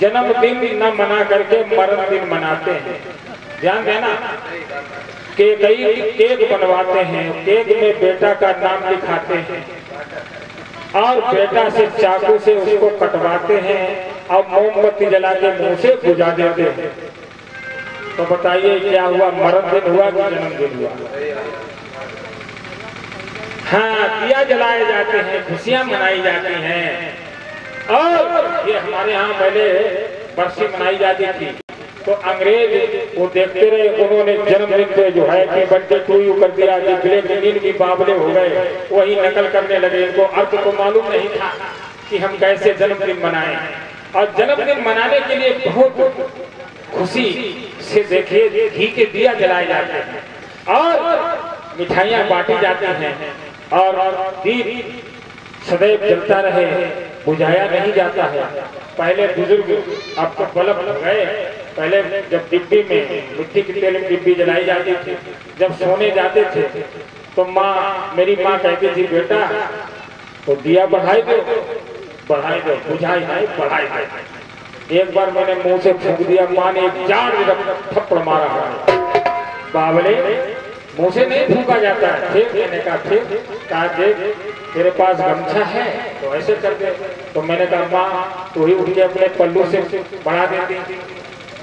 जन्मदिन न मना करके मरण दिन मनाते हैं। ध्यान देना, केक बनवाते हैं, केक में बेटा का नाम लिखाते हैं और बेटा से चाकू से उसको कटवाते हैं और मोमबत्ती जला के मुंह से बुझा देते हैं। तो बताइए क्या हुआ, मरण दिन हुआ कि जन्मदिन हुआ? हाँ, दिया जलाए जाते हैं, खुशियां मनाई जाती हैं। और ये हमारे यहाँ पहले बरसी मनाई जाती थी, तो अंग्रेज वो देखते रहे, उन्होंने जन्मदिन पे जो है कि बर्थडे टू यू कर दिया, नील भी बावले हो गए, वही नकल करने लगे। इनको अर्थ को मालूम नहीं था कि हम कैसे जन्मदिन मनाएं। और जन्मदिन मनाने के लिए बहुत खुशी से देखिए घी के दिया जलाए जाते हैं और मिठाइयाँ बांटी जाती हैं और दीप सदैव जलता रहे, बुझाया नहीं जाता है। पहले बुजुर्ग, अब तो बल्ब हो गए, पहले जब डिब्बी में मिट्टी की तेल में डिब्बी जलाई जाती थी, जब सोने जाते थे तो मेरी माँ कहती थी, बेटा तो दिया बढ़ाई दो, बुझाई नहीं, बढ़ाई दो। एक बार मैंने मुंह से फूंक दिया, माँ ने एक जान थप्पड़ मारा। बावले, मुंह से नहीं फूंका जाता है। फिर मैंने कहा, फिर कहा देख तेरे पास गमछा है तो ऐसे कर दे। तो मैंने कहा, माँ तू ही उठ के अपने पल्लू से बढ़ा देती,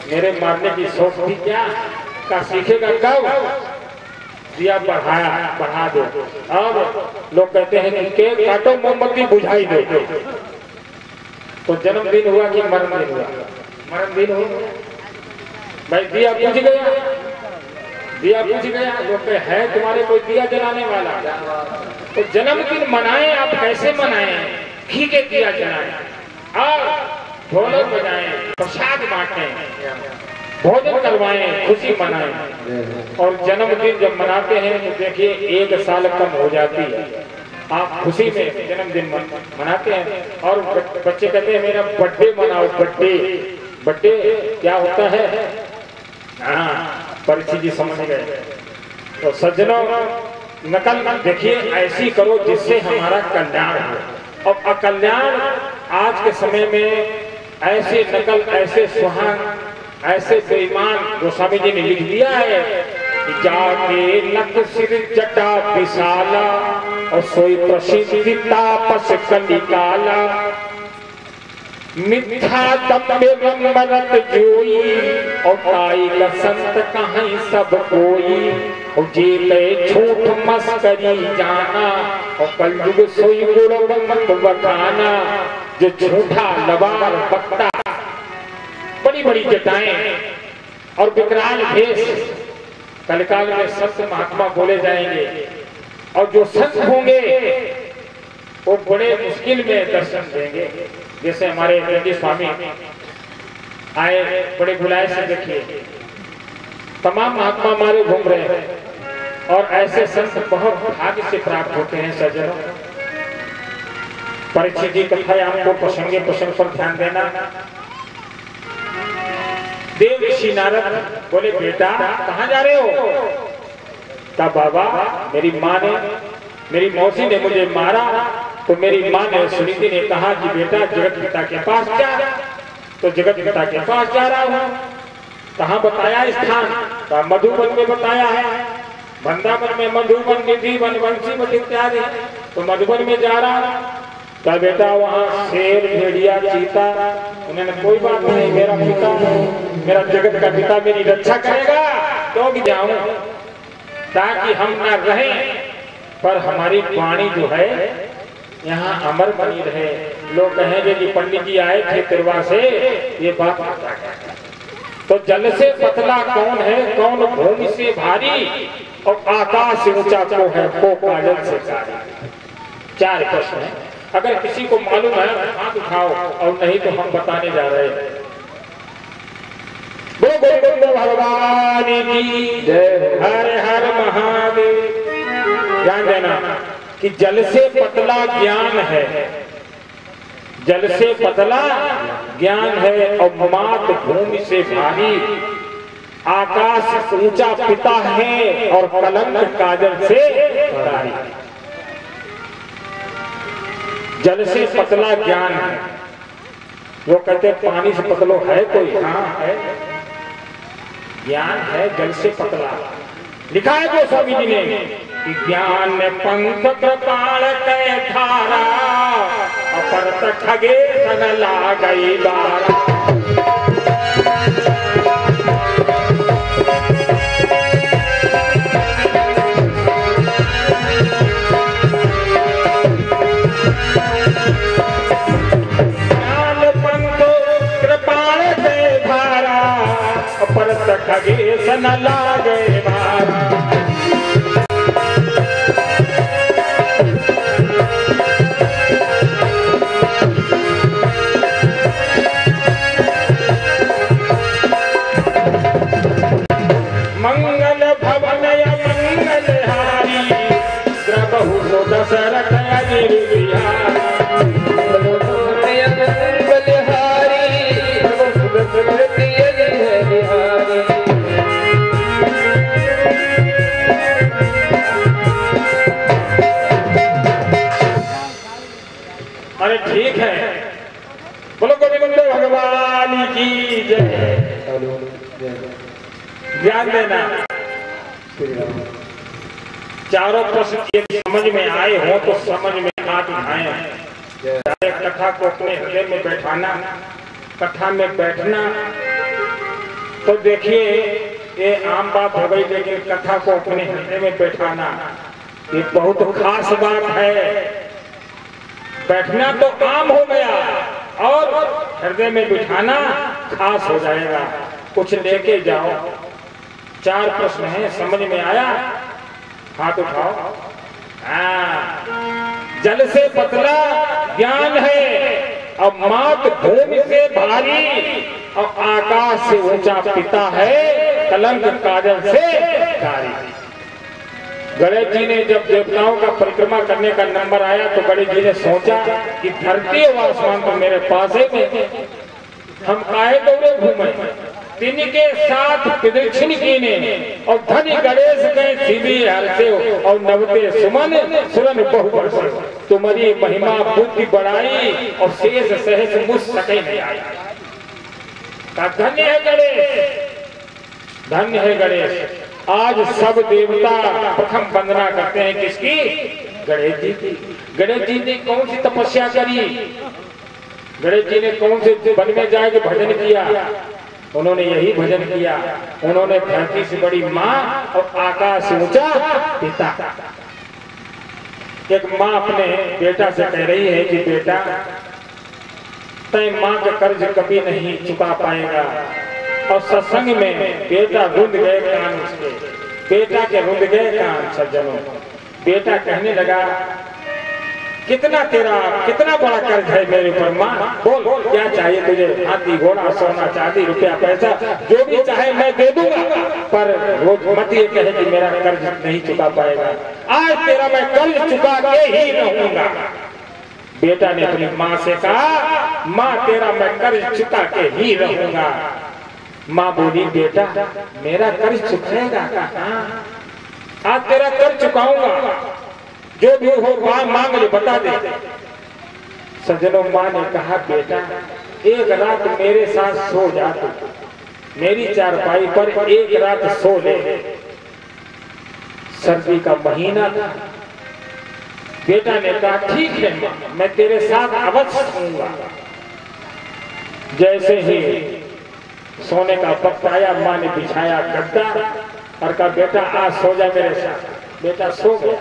मेरे मारने की शौक थी क्या? का सीखेगा कब? दिया बढ़ा दो। और लोग कहते हैं कि केक काटो, मोमबत्ती बुझाई दो। तो जन्मदिन हुआ कि मरण दिन हुआ? मरण दिन हो भाई। दिया बुझ गया, दिया बुझ गया, लोग है तुम्हारे कोई दिया जलाने वाला? तो जन्मदिन मनाएं, आप कैसे मनाएं? घी के दिया जलाएं और ढोलक बजाएं, प्रसाद बांटें, भोजन करवाएं, खुशी मनाएं। और जन्मदिन जब मनाते हैं तो देखिए 1 साल कम हो जाती है। आप खुशी में जन्मदिन मनाते हैं और बच्चे कहते हैं मेरा बर्थडे मनाओ। बर्थडे क्या होता है? हाँ, परिचित जी समझ गए। तो सज्जनों, नकल देखिए ऐसी करो जिससे हमारा कल्याण हो। और अकल्याण आज के समय में ऐसे नकल, ऐसे सुहान, ऐसे बेईमान गोस्वामी जी ने लिख दिया है कि जाके नक सिर जटा विशाला और सोई प्रसिद्धि तापस कलिकाला, मिथ्या दम्भ मरत जोई और ताई का संत कहीं सब कोई। और जीते झूठ मस्करी जाना और कलयुग सोई गुणवंत बखाना। जो झूठा लबार बकता, बड़ी बड़ी जटाएं और विकराल भेष, कलिकाल में संत महात्मा बोले जाएंगे। और जो संत होंगे वो बड़े मुश्किल में दर्शन देंगे। जैसे हमारे नंदी स्वामी आए, बड़े बुलाए से देखिए, तमाम महात्मा हमारे घूम रहे हैं और ऐसे संत बहुत भाग्य से प्राप्त होते हैं। सज्जनों, परिचित जी कथा आपको प्रसंगे प्रसंग पर ध्यान देना। देव ऋषि नारद बोले, बेटा कहाँ जा रहे हो? कहा, बाबा मेरी माँ ने, मेरी मौसी ने मुझे मारा, तो मेरी माँ ने, सुनीति ने कहा कि बेटा जगत पिता के पास जा। तो जगत पिता के पास जा रहा हूँ। कहाँ बताया स्थान? कहा मधुबन में बताया है। वृंदावन में मधुबन, निधि वन, बंसीवत इत्यादि। तो मधुबन में जा रहा हूँ। कहा बेटा वहाँ शेर, भेड़िया, चीता। उन्होंने कोई बात नहीं, मेरा पिता, मेरा जगत का पिता मेरी रक्षा करेगा तो भी जाऊं, ताकि हम न रहें पर हमारी वाणी जो है यहाँ अमर बनी रहे। लोग कहेंगे कि पंडित जी आए थे तिरवा से, ये बात तो जल से पतला कौन है, कौन भूमि से भारी, और आकाश से ऊंचा को है, को काजल से कारी। 4 प्रश्न है। अगर किसी को मालूम है हाथ उठाओ, और नहीं तो हम बताने जा रहे हैं। गोविंद भगवान की जय। हर हर महादेव। ध्यान देना कि जल से पतला ज्ञान है, जल से पतला ज्ञान है, और मात भूमि से भारी, आकाश ऊंचा पिता है, और कलंक काजल से भारी। जल से पतला ज्ञान है, वो कहते पानी से पतलो है कोई? हाँ है, ज्ञान है जल से पतला। लिखा है गोस्वामी जी ने कि ज्ञान पंथ कृपाण के धारा अपर ठगे सन ला गई बारा। ठगे सन लागे बारा। मंगल भवन मंगल हारी द्रबहु दशरथ अजिर बिहारी। अरे ठीक है, बोलो गोविंद भगवान की जय। ध्यान देना, चारों प्रश्न यदि समझ में आए हो तो समझ में हाथ उठाएं। कथा को अपने हृदय में बैठाना, कथा में बैठना तो देखिए ये आम बात हो गई, लेकिन कथा को अपने हृदय में बैठाना ये बहुत खास बात है। बैठना तो आम हो गया और हृदय में बिठाना खास हो जाएगा। कुछ लेके जाओ। चार प्रश्न हैं, समझ में आया? हाथ उठाओ। जल से पतला ज्ञान है और मात भूमि से भारी और आकाश से ऊंचा पिता है, कलंक काजल से कारी। गणेश जी ने जब देवताओं का परिक्रमा करने का नंबर आया तो गणेश जी ने सोचा कि धरती और आसमान तो मेरे पास है, हम काहे दौड़े घूमे। तिनके साथ प्रदक्षिण कीने और धनी गणेश गए शिवी हर्षे और नवते सुमन सुरन बहु तुम्हारी महिमा बुद्धि बढ़ाई और शेष सहस मुझ सके नहीं आई। धन्य है गणेश, धन्य है गणेश। आज सब देवता प्रथम वंदना करते हैं किसकी? गणेश जी की। गणेश जी ने कौन सी तपस्या करी? गणेश जी ने कौन से वन में जाके भजन किया? उन्होंने यही भजन किया। उन्होंने धरती से बड़ी माँ और आकाश से ऊंचा पिता। एक माँ अपने बेटा से कह रही है कि बेटा तय माँ का कर्ज कभी नहीं चुका पाएगा। और सत्संग में बेटा रुंध गए कान उसके, बेटा के रुंध गए कान सज्जनों। बेटा कहने लगा कितना बड़ा कर्ज है मेरे ऊपर माँ, बोल क्या चाहिए तुझे? हाथी घोड़ा सोना चांदी रुपया पैसा जो भी चाहे मैं दे दूंगा, पर रोज मत ये कहे कि मेरा कर्ज नहीं चुका पाएगा। आज तेरा मैं कर्ज चुका के ही रहूंगा। बेटा ने अपनी माँ से कहा माँ तेरा मैं कर्ज चुका के ही रहूंगा। माँ बोली बेटा मेरा कर्ज चुकाएगा? आज तेरा कर्ज चुकाऊंगा, जो भी हो मांग ले बता दे। सज्जनों माँ ने कहा बेटा एक रात मेरे साथ सो जा, तू मेरी चारपाई पर एक रात सो ले। सर्दी का महीना था। बेटा ने कहा ठीक है माँ, मैं तेरे साथ अवश्य सोऊंगा। जैसे ही सोने का वक्त आया, माँ ने बिछाया गद्दा और कहा बेटा आज सो जा मेरे साथ। बेटा सो गया।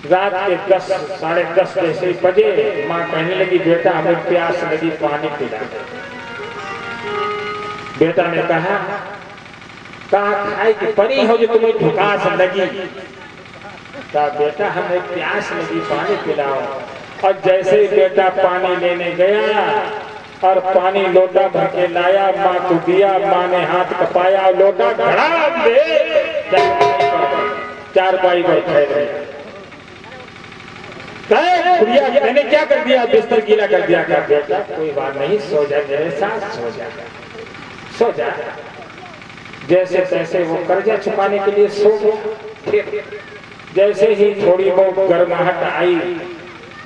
रात के 10 साढ़े 10 जैसे बजे माँ कहने लगी बेटा हमें प्यास लगी, पानी पिला। बेटा ने कहा खाए की परी हो जो तुम्हें भुखास लगी? कहा बेटा हमें प्यास लगी, पानी पिलाओ। और जैसे ही बेटा पानी लेने गया और पानी लोटा भर के लाया, माँ को दिया। माँ ने हाथ कपाया और लोटा धड़ाम दे चारपाई पर ठहरे। मैंने क्या कर दिया? बिस्तर गीला कर दिया। क्या बेटा कोई बात नहीं, सो जा मेरे साथ, सो जा सो जा। जैसे तैसे वो कर्जा चुकाने के लिए सो गया। जैसे ही थोड़ी बहुत गर्माहट आई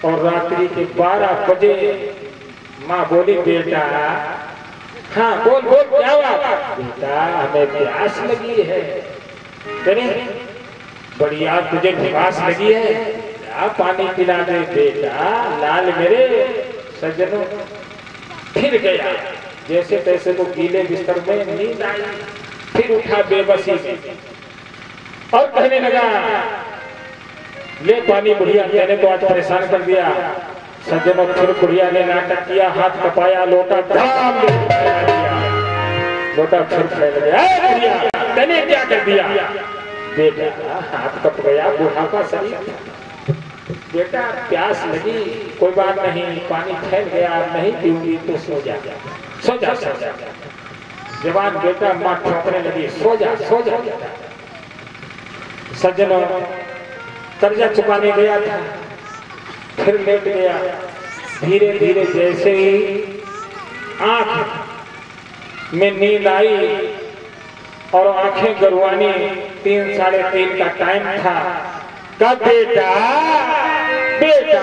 और रात्रि के 12 बजे माँ बोली बेटा, हाँ बोल बोल क्या बात? बेटा हमें प्यास लगी है। तेरे बढ़िया तुझे प्यास लगी है, क्या पानी पिला दे बेटा। लाल मेरे सज्जनों फिर गया, जैसे तैसे तो गीले बिस्तर में नींद आई। फिर उठा बेबसी में और कहने लगा ले पानी बुढ़िया, मैंने तो आज परेशान कर दिया। सज्जनों फिर बुढ़िया ने नाटक किया, हाथ कपाया, लोटा धाम लोटा फिर फैल गया। बुढ़िया मैंने क्या कर दिया? बेटा हाथ कप गया, बूढ़ा का शरीर। बेटा प्यास लगी, कोई बात नहीं, पानी फैल गया, नहीं पीऊंगी तो सो जा, सो जा, सो जा। जवान बेटा माँ ठोकने लगी, सो जा, सो जा। सज्जनों कर्जा चुकाने गया था, फिर लेट गया। धीरे धीरे जैसे ही आंख में नींद आई और आंखें गरवानी, 3 साढ़े 3 का टाइम था। का बेटा बेटा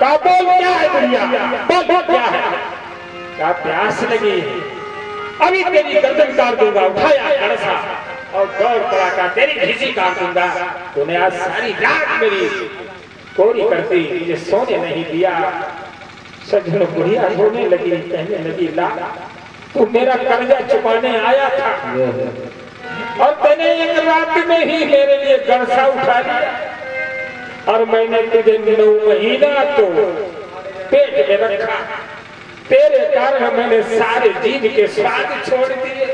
का बोल क्या है? बुढ़िया बोल क्या है? का प्यास लगी, अभी तेरी गर्दन काट दूंगा। उठाया गड़सा और दौड़ पड़ा का तेरी घिसी काट दूंगा। तूने आज सारी रात मेरी कोरी करती, मुझे सोने नहीं दिया। सज्जनों बुढ़िया रोने लगी, कहने लगी ला तू मेरा कर्जा चुकाने आया था और तूने एक रात में ही मेरे लिए गड़सा उठा लिया और मैंने तुझे 9 महीना तो पेट में रखा। तेरे कारण मैंने सारे जीव के स्वाद छोड़ दिए।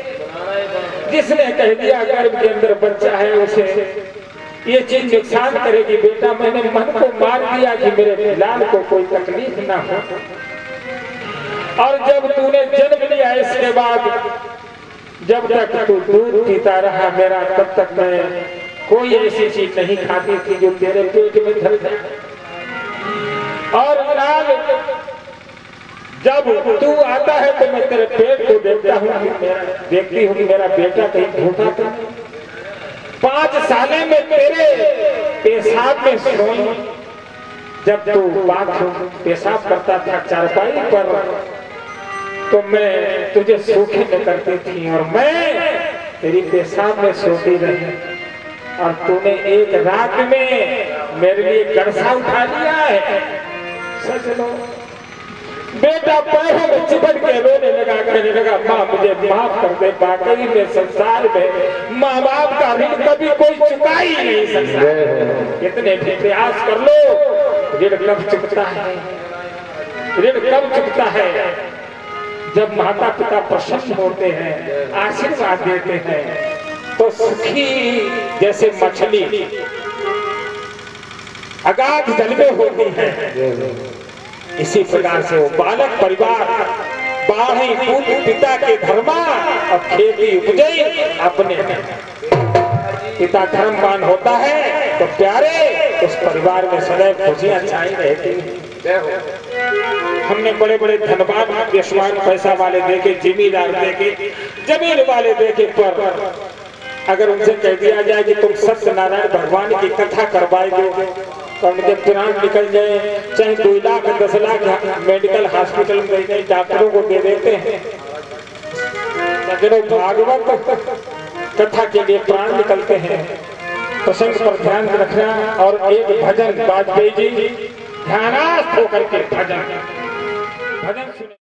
जिसने कह दिया गर्भ के अंदर बच्चा है उसे ये चीज नुकसान करेगी। बेटा मैंने मन को मार दिया कि मेरे लाल को कोई तकलीफ ना हो। और जब तूने जन्म लिया इसके बाद जब तक तू दूध पीता रहा मेरा, तब तक मैं कोई ऐसी चीज नहीं खाती थी जो तेरे पेट में धर जाए। और लाल जब तू आता है तो मैं तेरे पेट को देखता हूँ, देखती हूँ कि मेरा बेटा कहीं भूखा था। 5 साले में तेरे पेशाब में सोई, जब तू बाथरूम पेशाब करता था चारपाई पर तो मैं तुझे सूखी में करती थी और मैं तेरी पेशाब में सोती रही। और तूने एक रात में मेरे लिए गड़सा उठा लिया है। सच लो बेटा पैरों में चिपट के रोने लगा, कहने लगा माँ मुझे माफ कर दे। वाकई में संसार में माँ बाप का ऋण कभी कोई चुका ही नहीं सकता। कितने भी प्रयास कर लो ऋण कब चुकता है? ऋण कब चुकता है? जब माता पिता प्रसन्न होते हैं, आशीर्वाद देते हैं तो सुखी जैसे मछली अगाध जल में होती है। इसी प्रकार से वो बालक परिवार बाढ़ी पुत्र पिता के धर्मा और खेती उपजई अपने पिता धर्मवान होता है तो प्यारे उस परिवार में सदैव खुशियां छाई रहती हैं। हमने बड़े बड़े धनवान यशमान पैसा वाले देखे, जिम्मेदार देखे, जमीन वाले देखे, पर अगर उनसे कह दिया जाए कि तुम सत्यनारायण भगवान की कथा करवाएंगे और मुझे प्राण निकल जाए, चाहे 2 लाख 10 लाख मेडिकल हॉस्पिटल में गए डॉक्टरों को दे देते हैं। भागवत कथा के लिए प्राण निकलते हैं। प्रसंग पर ध्यान रखना। और एक भजन वाजपेयी जी ध्यानास्थ होकर के भजन सुने।